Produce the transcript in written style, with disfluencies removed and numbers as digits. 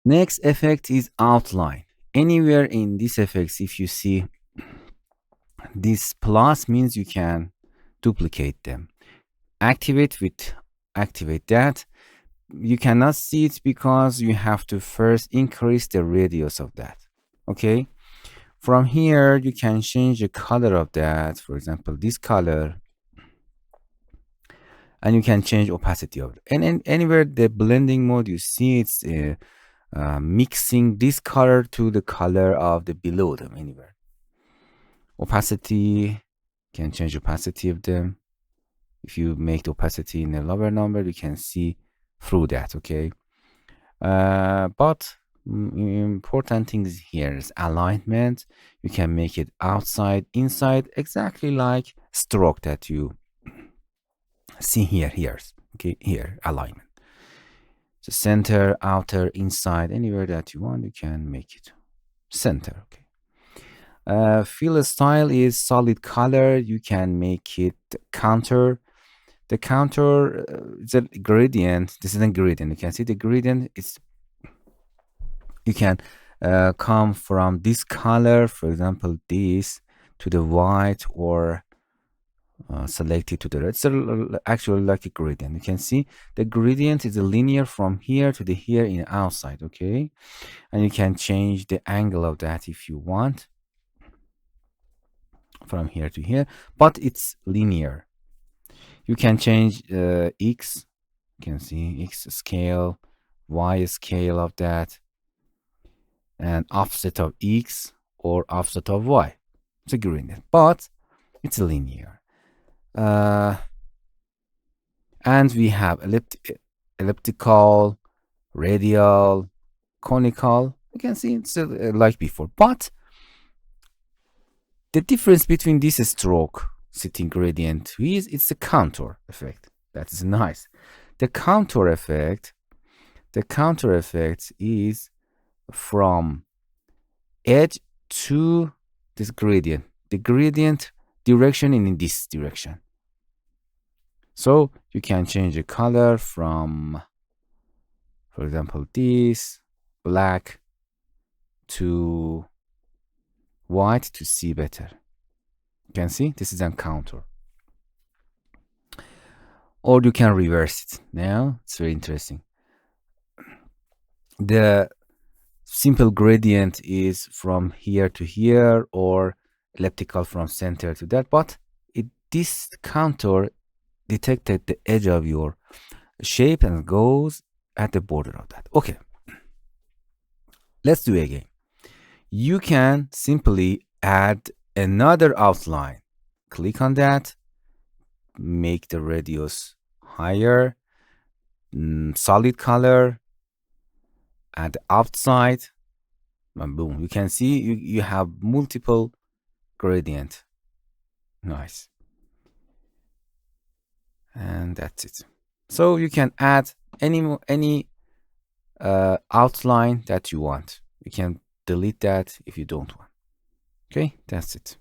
Next effect is outline. Anywhere in this effects, if you see this plus, means you can duplicate them. Activate that. You cannot see it because you have to first increase the radius of that. Okay, from here you can change the color of that, for example this color, and you can change opacity of it. And anywhere the blending mode, you see it's mixing this color to the color of the below them. Anywhere opacity, can change opacity of them. If you make the opacity in a lower number, you can see through that. Okay, but important things here is alignment. You can make it outside, inside, exactly like stroke that you see here. Okay, here alignment. So center, outer, inside, anywhere that you want, you can make it center. Okay. Fill style is solid color. You can make it counter. The counter is a gradient. This is a gradient. You can see the gradient is, you can come from this color, for example this, to the white, or select it to the red. It's actually like a gradient. You can see the gradient is a linear from here to the here in outside. Okay, and you can change the angle of that if you want, from here to here, but it's linear. You can change x, you can see x scale, y scale of that, and offset of x or offset of y. It's a gradient, but it's linear. And we have elliptical, radial, conical. You can see it's like before, but the difference between this stroke setting gradient is it's a contour effect. That is nice. The contour effect is from edge to this gradient. The gradient direction in this direction. So you can change the color from, for example, this black to white to see better. You can see this is a contour. Or you can reverse it. Now it's very interesting. The simple gradient is from here to here, or elliptical from center to that, but this contour detected the edge of your shape and goes at the border of that. Okay, let's do it again. You can simply add another outline. Click on that, make the radius higher, solid color, at the outside, and boom, you can see you have multiple gradient. Nice. And that's it. So you can add any outline that you want. You can delete that if you don't want. Okay, that's it.